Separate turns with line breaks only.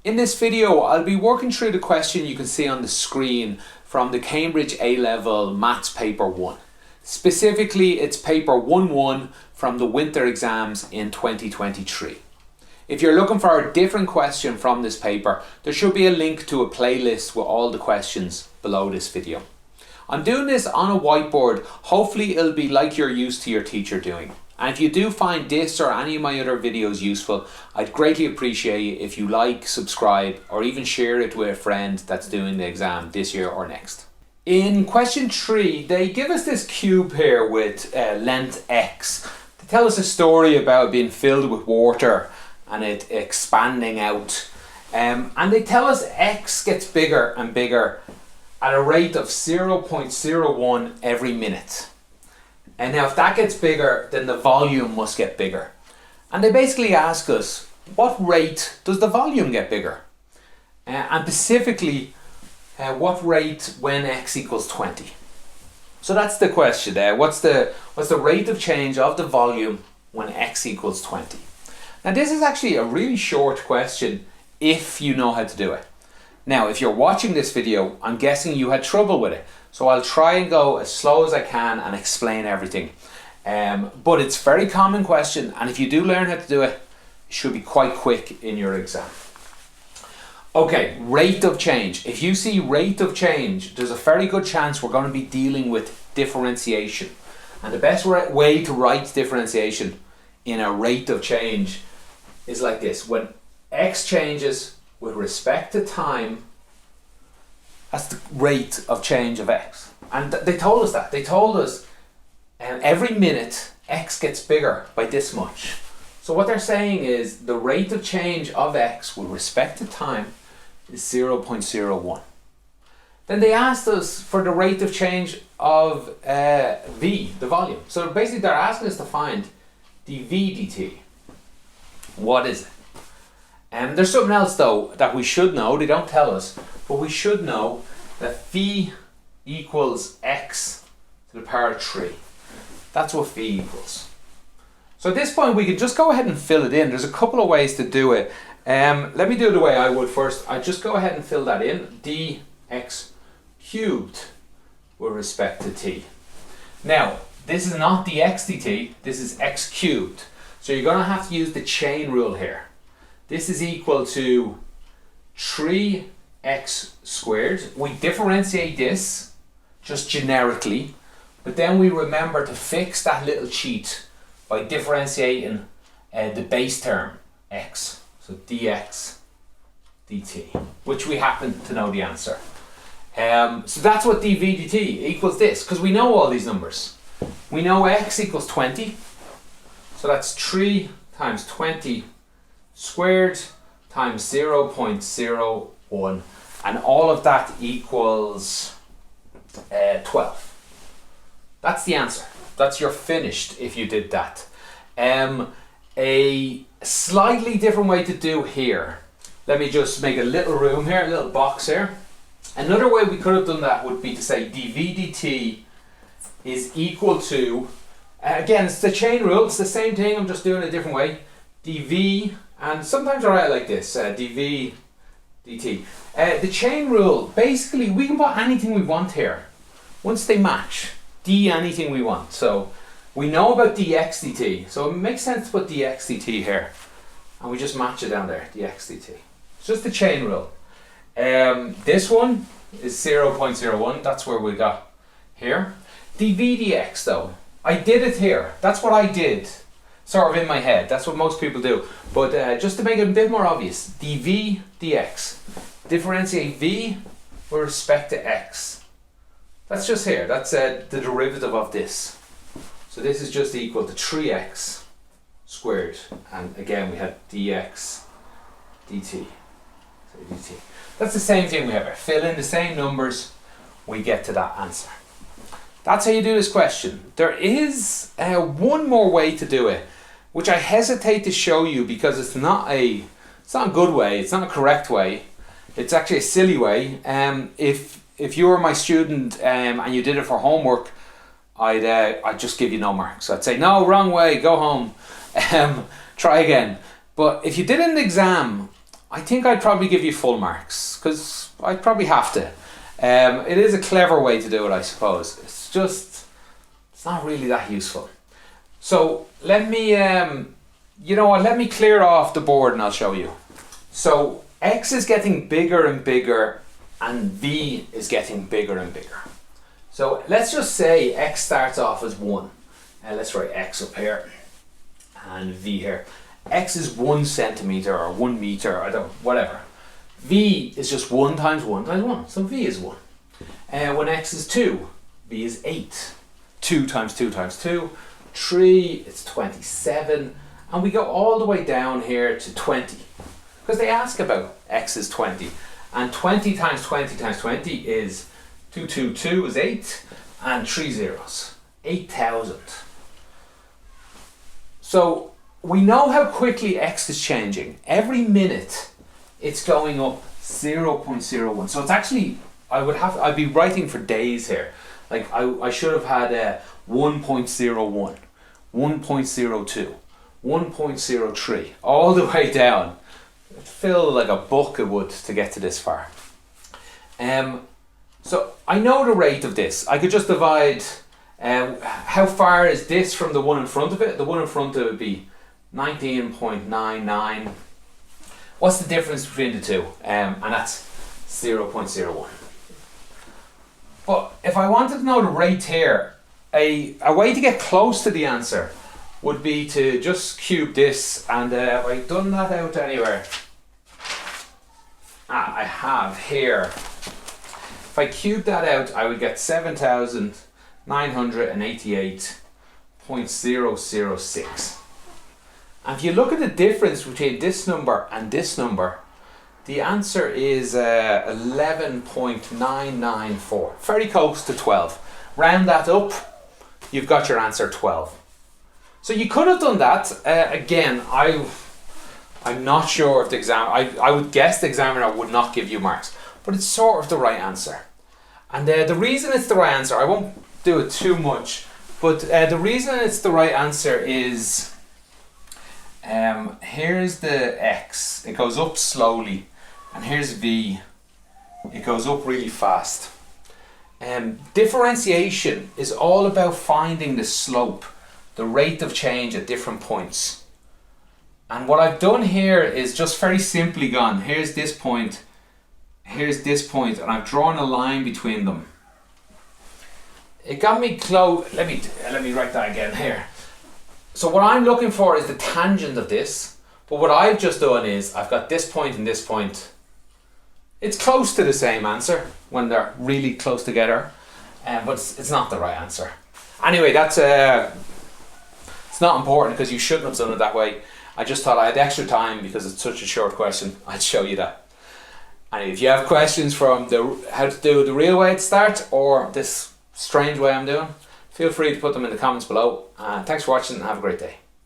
In this video, I'll be working through the question you can see on the screen from the Cambridge A-Level Maths Paper 1. Specifically, it's Paper 1-1 from the winter exams in 2023. If you're looking for a different question from this paper, there should be a link to a playlist with all the questions below this video. I'm doing this on a whiteboard. Hopefully it'll be like you're used to your teacher doing. And if you do find this or any of my other videos useful, I'd greatly appreciate it if you like, subscribe, or even share it with a friend that's doing the exam this year or next. In question 3, they give us this cube here with length x. They tell us a story about it being filled with water and it expanding out. And they tell us x gets bigger and bigger at a rate of 0.01 every minute. And now if that gets bigger, then the volume must get bigger. And they basically ask us, what rate does the volume get bigger? And specifically, what rate when x equals 20? So that's the question there. What's the rate of change of the volume when x equals 20? Now this is actually a really short question if you know how to do it. Now if you're watching this video, I'm guessing you had trouble with it. So I'll try and go as slow as I can and explain everything. But it's a very common question, and if you do learn how to do it, it should be quite quick in your exam. Okay, rate of change. If you see rate of change, there's a very good chance we're going to be dealing with differentiation. And the best way to write differentiation in a rate of change is like this. When x changes with respect to time, that's the rate of change of x. And they told us that. They told us every minute x gets bigger by this much. So what they're saying is the rate of change of x with respect to time is 0.01. Then they asked us for the rate of change of v, the volume. So basically they're asking us to find dv dt. What is it? And there's something else though that we should know. They don't tell us, but we should know that v equals x to the power of 3. That's what v equals. So at this point we can just go ahead and fill it in. There's a couple of ways to do it. Let me do it the way I would first. I just go ahead and fill that in. dx cubed with respect to t. Now this is not dx dt, this is x cubed. So you're going to have to use the chain rule here. This is equal to 3x squared. We differentiate this just generically, but then we remember to fix that little cheat by differentiating the base term x. So dx dt, which we happen to know the answer. So that's what dv dt equals this, because we know all these numbers. We know x equals 20, so that's 3 times 20 squared times 0.01, and all of that equals 12. That's the answer. That's your finished if you did that. A slightly different way to do here. Let me just make a little room here, a little box here. Another way we could have done that would be to say dv dt is equal to, again it's the chain rule, it's the same thing, I'm just doing it a different way. dv, and sometimes I write like this, dv dt. The chain rule, basically we can put anything we want here. Once they match, d anything we want. So we know about dx dt, so it makes sense to put dx dt here. And we just match it down there, dx dt. It's just the chain rule. This one is 0.01, that's where we got here. dv dx though, I did it here. That's what I did, sort of in my head. That's what most people do. But just to make it a bit more obvious, dv dx. Differentiate v with respect to x. That's just here. That's the derivative of this. So this is just equal to 3x squared. And again, we have dx dt. So dt. That's the same thing we have here. Fill in the same numbers, we get to that answer. That's how you do this question. There is one more way to do it, which I hesitate to show you because it's not a good way, it's not a correct way. It's actually a silly way. If you were my student and you did it for homework, I'd just give you no marks. I'd say, no, wrong way, go home, try again. But if you did it in the exam, I think I'd probably give you full marks, because I'd probably have to. It is a clever way to do it, I suppose. It's not really that useful. So let me, let me clear off the board and I'll show you. So x is getting bigger and bigger, and v is getting bigger and bigger. So let's just say x starts off as 1. Let's write x up here and v here. X is 1 centimeter or 1 meter, whatever. V is just 1 times 1 times 1, so v is 1. When x is 2, v is 8. 2 times 2 times 2, 3, it's 27, and we go all the way down here to 20, because they ask about x is 20, and 20 times 20 times 20 is 222 is 8, and 3 zeros, 8,000. So we know how quickly x is changing. Every minute it's going up 0.01. So it's actually, I'd be writing for days here. Like I should have had 1.01, 1.02, 1.03, all the way down. It'd fill like a book it would to get to this far. So I know the rate of this. I could just divide how far is this from the one in front of it. The one in front of it would be 19.99. What's the difference between the two? And that's 0.01. But if I wanted to know the rate here, a way to get close to the answer would be to just cube this, and have I done that out anywhere? I have here. If I cube that out, I would get 7,988.006. And if you look at the difference between this number and this number, the answer is 11.994. Very close to 12. Round that up, you've got your answer 12. So you could have done that. Again, I'm not sure if the I would guess the examiner would not give you marks, but it's sort of the right answer. And the reason it's the right answer, I won't do it too much, but the reason it's the right answer is, here's the x, it goes up slowly, and here's v, it goes up really fast. Differentiation is all about finding the slope, the rate of change at different points. And what I've done here is just very simply gone, here's this point, and I've drawn a line between them. It got me close. Let me write that again here. So what I'm looking for is the tangent of this, but what I've just done is I've got this point and this point. It's close to the same answer when they're really close together, but it's not the right answer. Anyway, that's it's not important because you shouldn't have done it that way. I just thought I had extra time because it's such a short question. I'd show you that. And if you have questions from how to do the real way at start or this strange way I'm doing, feel free to put them in the comments below. Thanks for watching and have a great day.